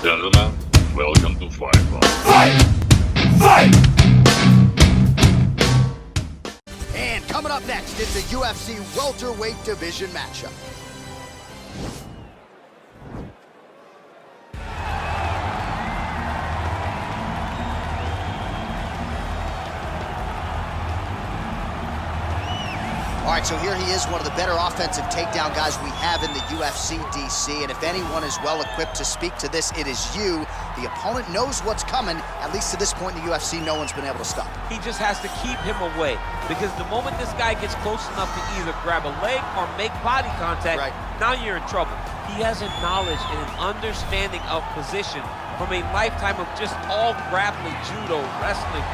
Gentlemen, welcome to Fight Club. Fight! Fight! And coming up next, it's a UFC welterweight division matchup. All right, so here he is, one of the better offensive takedown guys we have in the UFC, DC. And if anyone is well-equipped to speak to this, it is you. The opponent knows what's coming. At least to this point in the UFC, no one's been able to stop him. He just has to keep him away, because the moment this guy gets close enough to either grab a leg or make body contact, now you're in trouble. He has a knowledge and an understanding of position from a lifetime of just all grappling, judo, wrestling,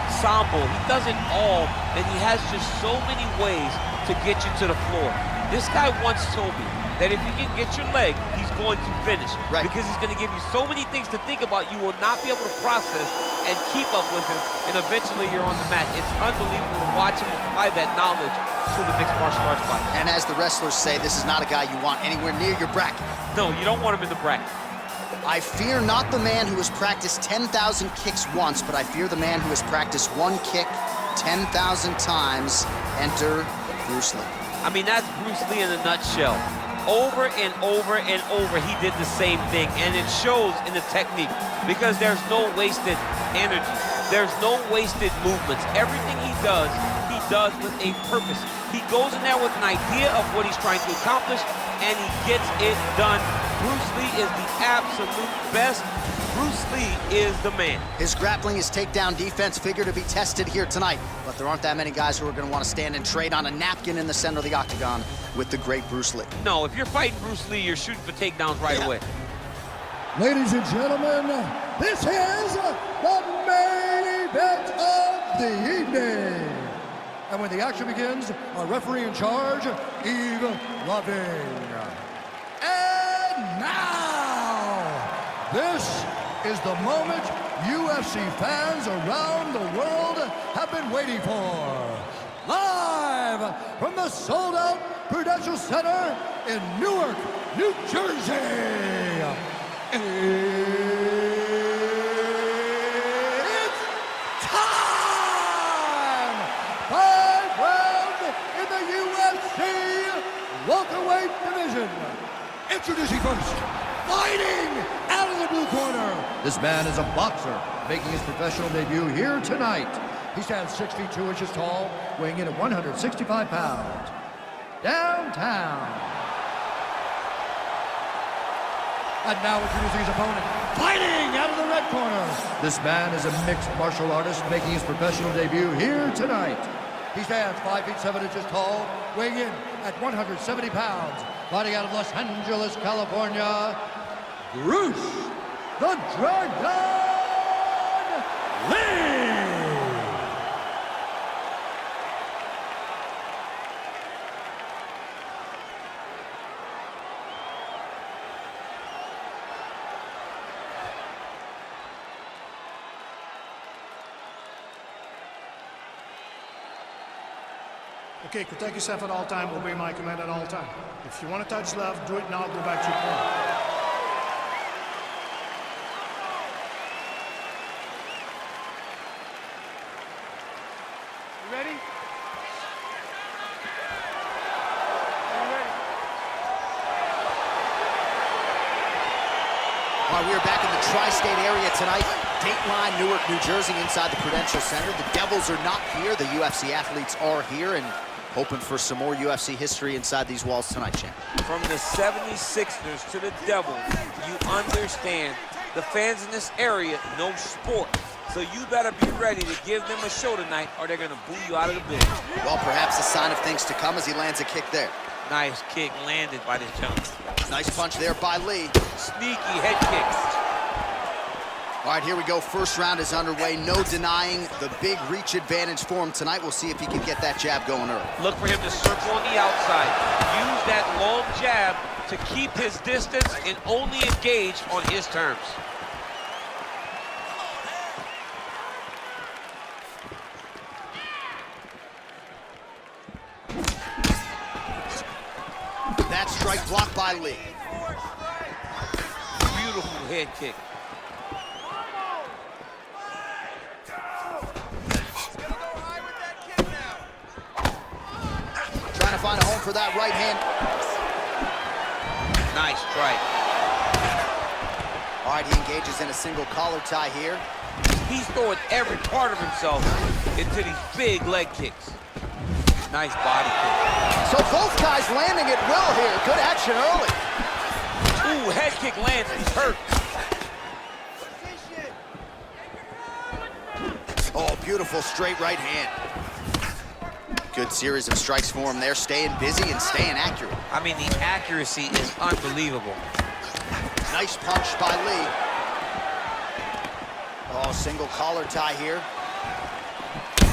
sambo. He does it all, and he has just so many ways to get you to the floor. This guy once told me that if you can get your leg, he's going to finish. Because he's going to give you so many things to think about, you will not be able to process and keep up with him, and eventually you're on the mat. It's unbelievable to watch him apply that knowledge to the mixed martial arts fight. And as the wrestlers say, this is not a guy you want anywhere near your bracket. No, you don't want him in the bracket. I fear not the man who has practiced 10,000 kicks once, but I fear the man who has practiced one kick 10,000 times. Enter Bruce Lee. I mean, that's Bruce Lee in a nutshell. Over and over and over, he did the same thing, and it shows in the technique, because there's no wasted energy. There's no wasted movements. Everything he does with a purpose. He goes in there with an idea of what he's trying to accomplish, and he gets it done. Bruce Lee is the absolute best. Bruce Lee is the man. His grappling, his takedown defense figure to be tested here tonight, but there aren't that many guys who are going to want to stand and trade on a napkin in the center of the octagon with the great Bruce Lee. No, if you're fighting Bruce Lee, you're shooting for takedowns right away. Ladies and gentlemen, this is the main event of the evening. And when the action begins, our referee in charge, Yves Loving. And now, this is the moment UFC fans around the world have been waiting for. Live from the sold-out Prudential Center in Newark, New Jersey. It's time! 5 rounds in the UFC welterweight division. Introducing first, fighting out of the blue corner. This man is a boxer, making his professional debut here tonight. He stands 6 feet 2 inches tall, weighing in at 165 pounds. Downtown. And now introducing his opponent, fighting out of the red corner. This man is a mixed martial artist, making his professional debut here tonight. He stands 5 feet 7 inches tall, weighing in at 170 pounds. Fighting out of Los Angeles, California, Bruce the Dragon Lee. Okay, protect yourself at all time, obey my command at all time. If you want to touch left, do it now, go back to your corner. You ready? Are you ready? All right, we are back in the tri-state area tonight. Dateline, Newark, New Jersey, inside the Prudential Center. The Devils are not here. The UFC athletes are here, and hoping for some more UFC history inside these walls tonight, champ. From the 76ers to the Devils, you understand the fans in this area know sport. So you better be ready to give them a show tonight, or they're going to boo you out of the building. Well, perhaps a sign of things to come as he lands a kick there. Nice kick landed by this gentleman. Nice punch there by Lee. Sneaky head kick. All right, here we go. First round is underway. No denying the big reach advantage for him tonight. We'll see if he can get that jab going early. Look for him to circle on the outside. Use that long jab to keep his distance and only engage on his terms. That strike blocked by Lee. Beautiful head kick. Trying to find a home for that right hand. Nice strike. All right, he engages in a single collar tie here. He's throwing every part of himself into these big leg kicks. Nice body kick. So both guys landing at will here. Good action early. Ooh, head kick lands. He's hurt. Oh, beautiful straight right hand. Good series of strikes for him there. Staying busy and staying accurate. I mean, the accuracy is unbelievable. Nice punch by Lee. Oh, single collar tie here.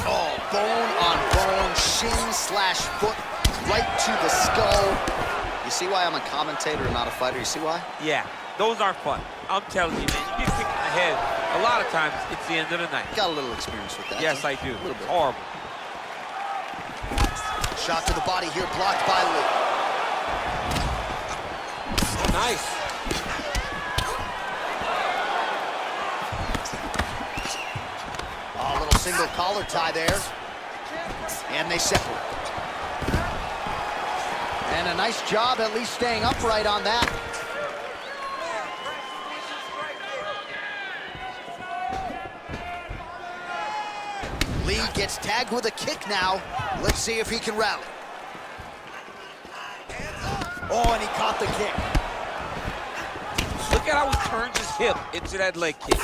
Oh, bone on bone, shin slash foot right to the skull. You see why I'm a commentator and not a fighter? You see why? Yeah, those aren't fun. I'm telling you, man, you get kicked in the head, a lot of times it's the end of the night. Got a little experience with that. Yes, I do. A little bit. Horrible. Shot to the body here, blocked by Lee. Nice. Oh, a little single collar tie there. And they separate. And a nice job at least staying upright on that. Lee gets tagged with a kick now. Let's see if he can rally. Oh, and he caught the kick. Look at how he turns his hip into that leg kick.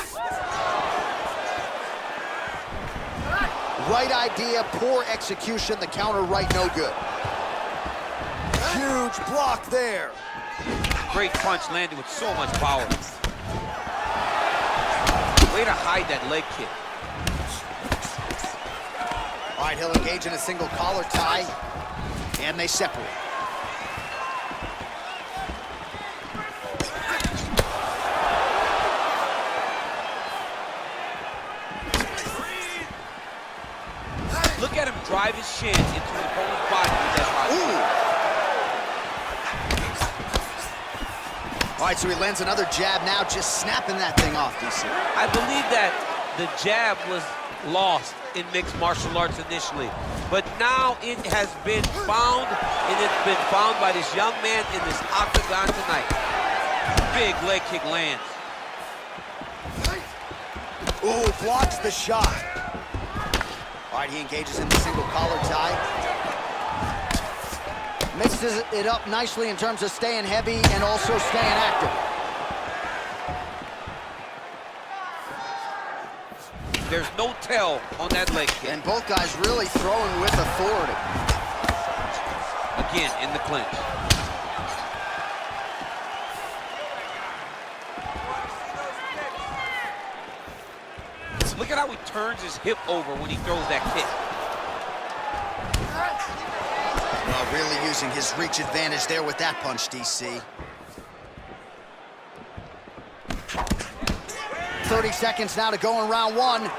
Right idea, poor execution. The counter right, no good. Huge block there. Great punch landed with so much power. Way to hide that leg kick. All right, he'll engage in a single collar tie, and they separate. Look at him drive his shin into his opponent's body with that body. All right, so he lands another jab now, just snapping that thing off, DC. I believe that the jab was lost in mixed martial arts initially, but now it has been found, and it's been found by this young man in this octagon tonight. Big leg kick lands. Ooh, blocks the shot. All right, he engages in the single collar tie. Mixes it up nicely in terms of staying heavy and also staying active. There's no tell on that leg kick. And both guys really throwing with authority. Again, in the clinch. Look at how he turns his hip over when he throws that kick. Well, really using his reach advantage there with that punch, DC. 30 seconds now to go in round one.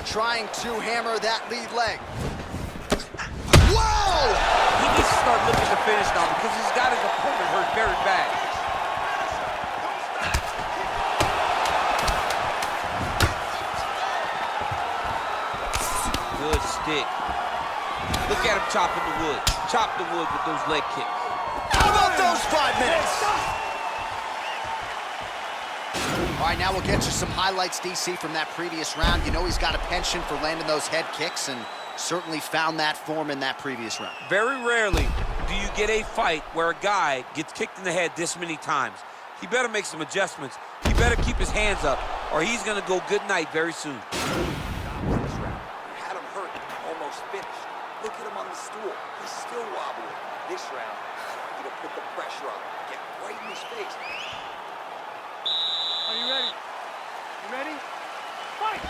Trying to hammer that lead leg. Whoa! He needs to start looking to finish now because he's got his opponent hurt very bad. Good stick. Look at him chopping the wood. Chop the wood with those leg kicks. How about those 5 minutes? All right, now we'll get you some highlights, DC, from that previous round. You know he's got a penchant for landing those head kicks and certainly found that form in that previous round. Very rarely do you get a fight where a guy gets kicked in the head this many times. He better make some adjustments. He better keep his hands up or he's gonna go good night very soon. Had him hurt, almost finished. Look at him on the stool. He's still wobbling. This round, you to put the pressure on him. Get right in his face. Are you ready? You ready? Fight!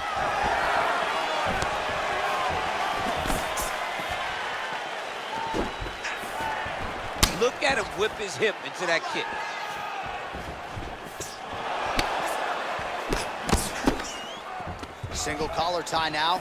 Look at him whip his hip into that kick. Single collar tie now.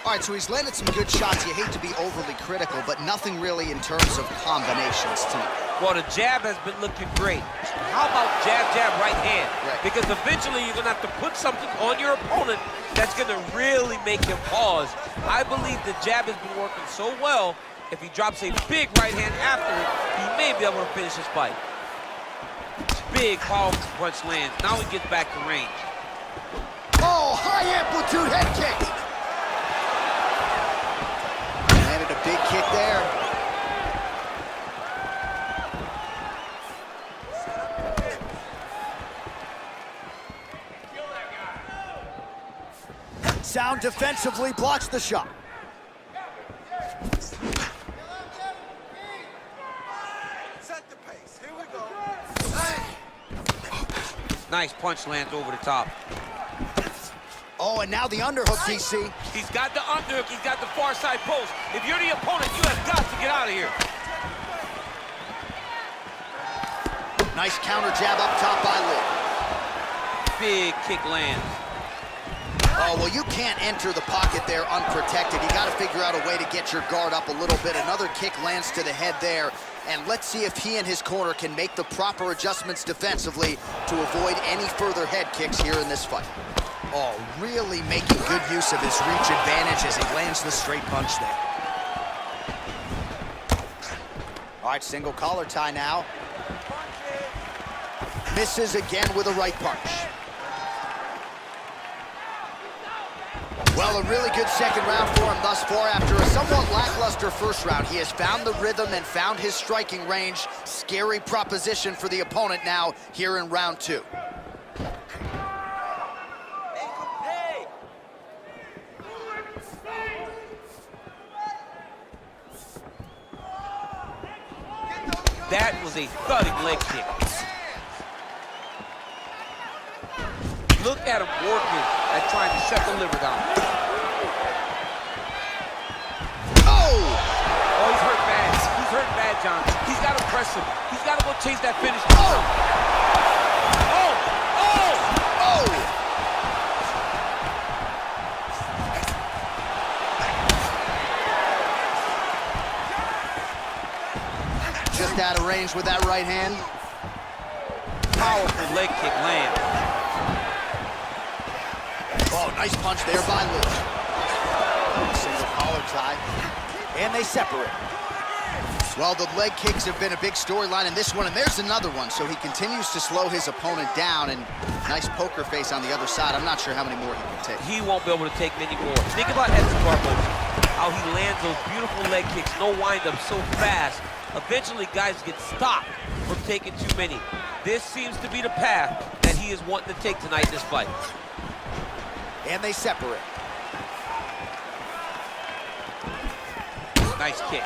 All right, so he's landed some good shots. You hate to be overly critical, but nothing really in terms of combinations tonight. Well, the jab has been looking great. How about jab, jab, right hand? Right. Because eventually you're going to have to put something on your opponent that's going to really make him pause. I believe the jab has been working so well, if he drops a big right hand after it, he may be able to finish his fight. Big, powerful punch lands. Now he gets back to range. Oh, high amplitude head kick. Landed a big kick there. Sound defensively blocks the shot. Set the pace. Here we go. Nice punch lands over the top. Oh, and now the underhook, DC. He's got the underhook. He's got the far side post. If you're the opponent, you have got to get out of here. Nice counter jab up top by Lee. Big kick lands. Oh, well, you can't enter the pocket there unprotected. You got to figure out a way to get your guard up a little bit. Another kick lands to the head there. And let's see if he and his corner can make the proper adjustments defensively to avoid any further head kicks here in this fight. Oh, really making good use of his reach advantage as he lands the straight punch there. All right, single collar tie now. Misses again with a right punch. Well, a really good second round for him thus far. After a somewhat lackluster first round, he has found the rhythm and found his striking range. Scary proposition for the opponent now here in round two. That was a thudding leg kick. Look at him working at trying to shut the liver down. Oh! Oh, he's hurt bad. He's hurt bad, John. He's got to press him. He's got to go chase that finish. Oh! Oh! Oh! Oh! Just out of range with that right hand. Powerful leg kick land. Oh, nice punch there by Lee. Single collar tie. And they separate. Well, the leg kicks have been a big storyline in this one, and there's another one. So he continues to slow his opponent down, and nice poker face on the other side. I'm not sure how many more he can take. He won't be able to take many more. Think about Escobar, how he lands those beautiful leg kicks, no wind-up, so fast. Eventually, guys get stopped from taking too many. This seems to be the path that he is wanting to take tonight in this fight. And they separate. Nice kick.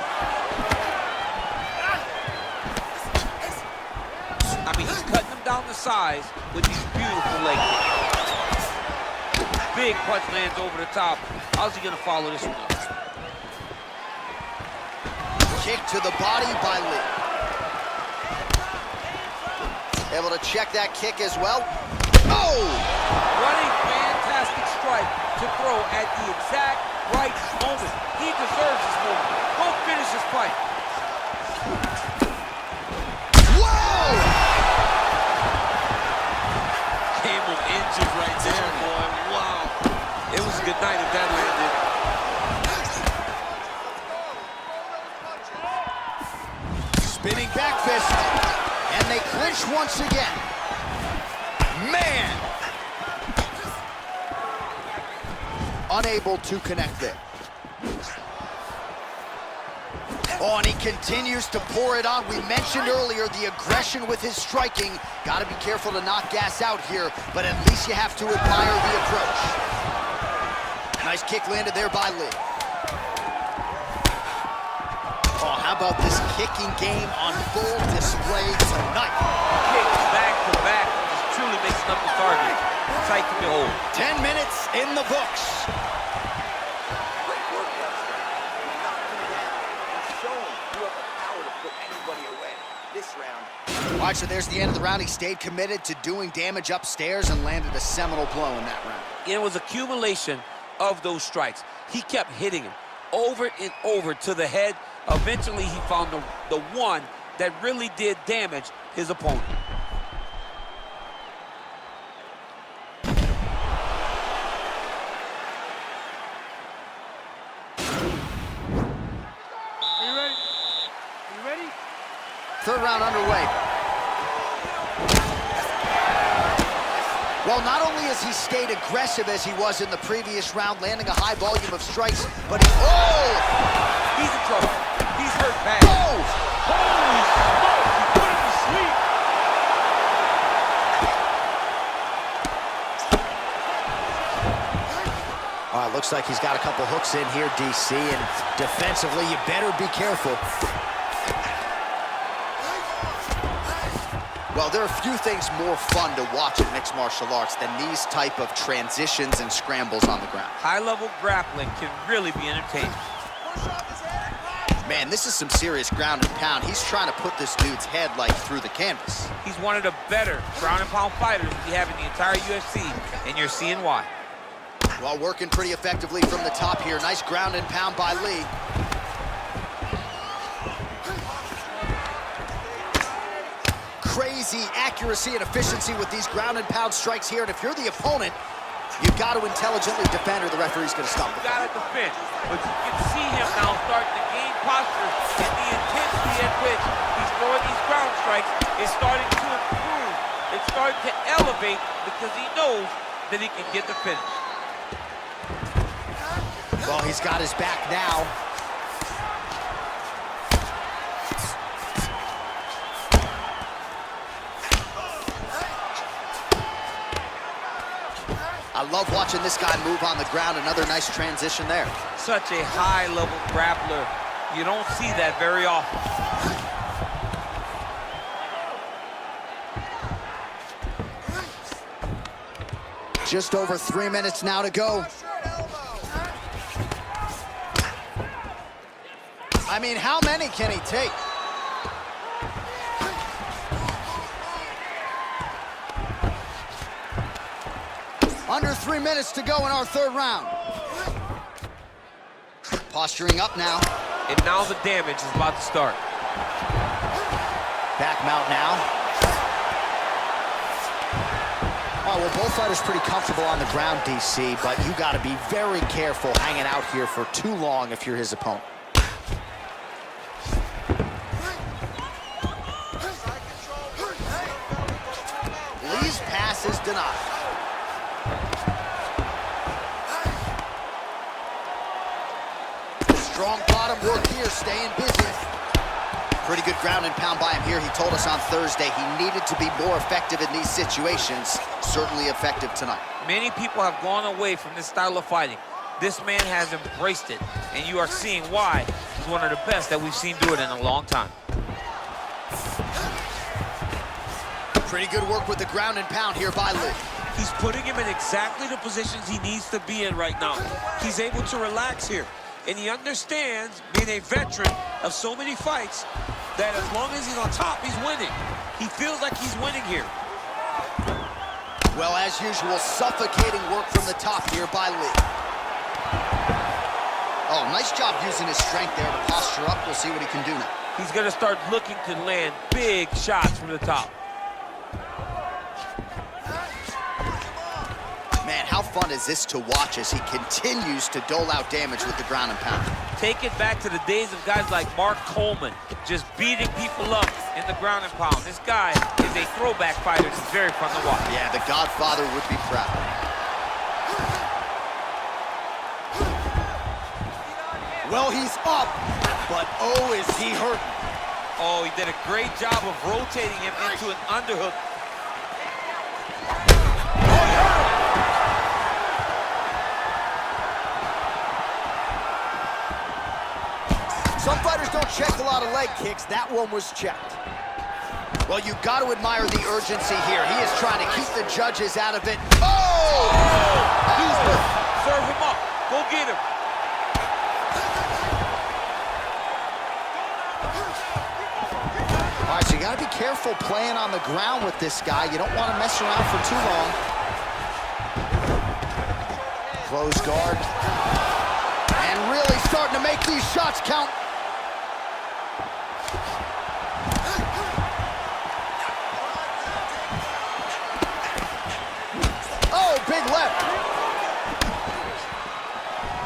I mean, he's cutting them down to size with these beautiful leg kicks. Big punch lands over the top. How's he gonna follow this one up? Kick to the body by Lee. Able to check that kick as well. Oh! What a fantastic strike to throw at the exact right moment. He deserves this moment. Go finish this fight. Whoa! Came of inches right there, boy. Wow. It was a good night if that landed. Spinning back fist. And they clinch once again. Man! Unable to connect there. Oh, and he continues to pour it on. We mentioned earlier the aggression with his striking. Got to be careful to not gas out here, but at least you have to admire the approach. Nice kick landed there by Lee. Oh, how about this kicking game on full display tonight? Kicks back to back. Just truly mixing up the target. Sight to behold. 10 minutes in the books. Great work, youngster. You're knocking him down. You've shown you have the power to put anybody away. This round. All right, so there's the end of the round. He stayed committed to doing damage upstairs and landed a seminal blow in that round. It was accumulation of those strikes. He kept hitting him over and over to the head. Eventually, he found the one that really did damage his opponent. Are you ready? Are you ready? Third round underway. Well, not only has he stayed aggressive as he was in the previous round, landing a high volume of strikes, but he... Oh! He's in trouble. He's hurt bad. Oh! Holy smoke! He put him to sleep. All right, looks like he's got a couple hooks in here, DC, and defensively, you better be careful. Well, there are few things more fun to watch in mixed martial arts than these type of transitions and scrambles on the ground. High-level grappling can really be entertaining. Man, this is some serious ground and pound. He's trying to put this dude's head, like, through the canvas. He's one of the better ground and pound fighters we have in the entire UFC, and you're seeing why. Well, working pretty effectively from the top here. Nice ground and pound by Lee. Crazy accuracy and efficiency with these ground and pound strikes here. And if you're the opponent, you've got to intelligently defend or the referee's going to stop. You got to defend, but you can see him now starting to gain posture, and the intensity at which he's throwing these ground strikes is starting to improve. It's starting to elevate because he knows that he can get the finish. Well, he's got his back now. I love watching this guy move on the ground. Another nice transition there. Such a high-level grappler. You don't see that very often. Just over 3 minutes now to go. I mean, how many can he take? Under 3 minutes to go in our third round. Posturing up now. And now the damage is about to start. Back mount now. Oh, well, both fighters pretty comfortable on the ground, DC, but you got to be very careful hanging out here for too long if you're his opponent. Lee's pass is denied. Strong bottom work here, staying busy. Pretty good ground and pound by him here. He told us on Thursday he needed to be more effective in these situations. Certainly effective tonight. Many people have gone away from this style of fighting. This man has embraced it, and you are seeing why he's one of the best that we've seen do it in a long time. Pretty good work with the ground and pound here by Lee. He's putting him in exactly the positions he needs to be in right now. He's able to relax here. And he understands, being a veteran of so many fights, that as long as he's on top, he's winning. He feels like he's winning here. Well, as usual, suffocating work from the top here by Lee. Oh, nice job using his strength there to posture up. We'll see what he can do now. He's going to start looking to land big shots from the top. Man, how fun is this to watch as he continues to dole out damage with the ground and pound? Take it back to the days of guys like Mark Coleman, just beating people up in the ground and pound. This guy is a throwback fighter. It's very fun to watch. Yeah, the Godfather would be proud. Well, he's up, but oh, is he hurting. Oh, he did a great job of rotating him into an underhook. Some fighters don't check a lot of leg kicks. That one was checked. Well, you've got to admire the urgency here. He is trying to keep the judges out of it. Oh! Serve him up. Go get him. All right, so you got to be careful playing on the ground with this guy. You don't want to mess around for too long. Close guard. starting to make these shots count. Oh, big left.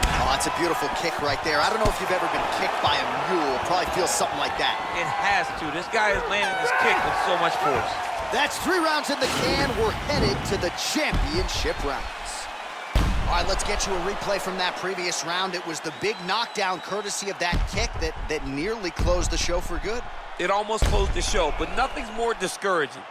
Oh, that's a beautiful kick right there. I don't know if you've ever been kicked by a mule. Probably feels something like that. It has to. This guy is landing this kick with so much force. That's 3 rounds in the can. We're headed to the championship rounds. All right, let's get you a replay from that previous round. It was the big knockdown courtesy of that kick that nearly closed the show for good. It almost closed the show, but nothing's more discouraging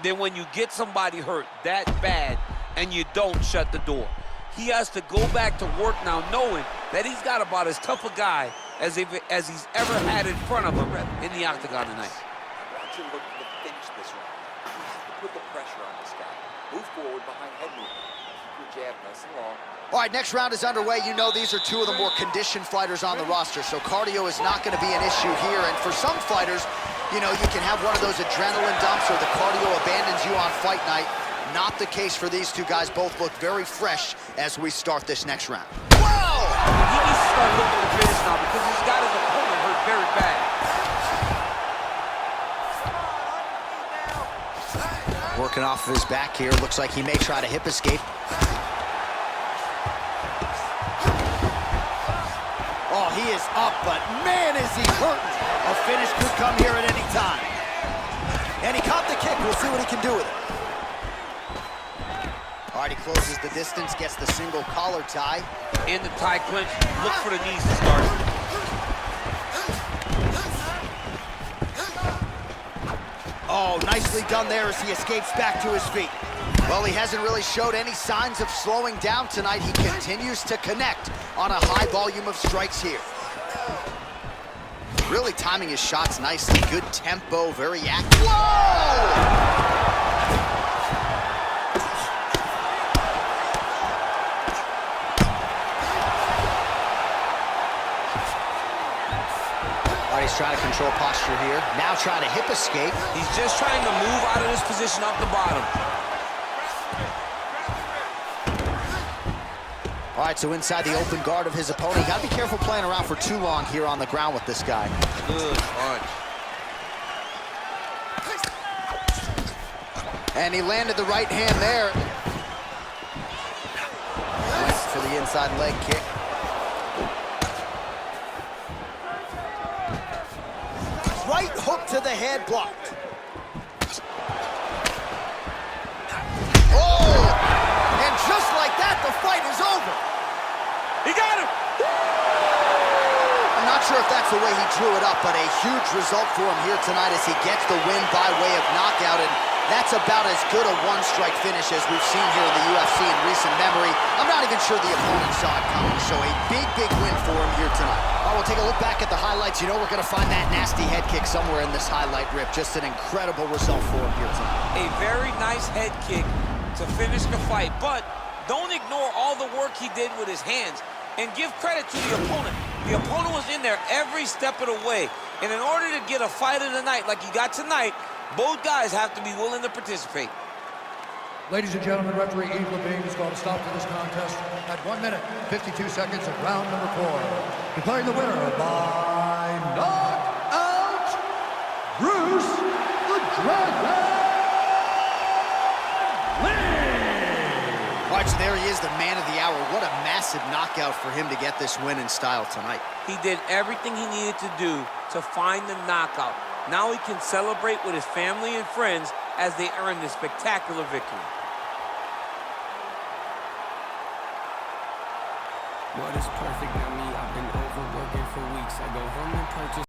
than when you get somebody hurt that bad and you don't shut the door. He has to go back to work now knowing that he's got about as tough a guy as he's ever had in front of him in the octagon tonight. I want you to look to finish this round. You have to put the pressure on this guy. Move forward behind head movement. Keep your jab nice and long. All right, next round is underway. You know these are 2 of the more conditioned fighters on the roster, so cardio is not going to be an issue here. And for some fighters, you know, you can have one of those adrenaline dumps or the cardio abandons you on fight night. Not the case for these 2 guys. Both look very fresh as we start this next round. Whoa! He needs to start looking to finish now because he's got his opponent hurt very bad. Working off of his back here. Looks like he may try to hip escape. Oh, he is up, but man, is he hurting. A finish could come here at any time. And he caught the kick. We'll see what he can do with it. All right, he closes the distance, gets the single collar tie. In the tie clinch, look for the knees to start. Oh, nicely done there as he escapes back to his feet. Well, he hasn't really showed any signs of slowing down tonight. He continues to connect on a high volume of strikes here. Really timing his shots nicely. Good tempo, very active. Whoa! He's trying to control posture here. Now trying to hip escape. He's just trying to move out of this position off the bottom. All right, so inside the open guard of his opponent. You got to be careful playing around for too long here on the ground with this guy. Good punch. And he landed the right hand there. Went for the inside leg kick. Right hook to the head, blocked. Oh! And just like that, the fight is over. He got him! I'm not sure if that's the way he drew it up, but a huge result for him here tonight as he gets the win by way of knockout. And that's about as good a one-strike finish as we've seen here in the UFC in recent memory. I'm not even sure the opponent saw it coming, so a big, big win for him here tonight. All right, we'll take a look back at the highlights. You know we're going to find that nasty head kick somewhere in this highlight rip. Just an incredible result for him here tonight. A very nice head kick to finish the fight, but don't ignore all the work he did with his hands and give credit to the opponent. The opponent was in there every step of the way, and in order to get a fight of the night like you got tonight, both guys have to be willing to participate. Ladies and gentlemen, referee Yves Levine is going to stop to this contest at 1 minute, 52 seconds of round number 4. Declaring the winner by knockout, Bruce the Dragon Lee! All right, so there he is, the man of the hour. What a massive knockout for him to get this win in style tonight. He did everything he needed to do to find the knockout. Now he can celebrate with his family and friends as they earn this spectacular victory. What is perfect on me? I've been overworking for weeks. I go home and purchase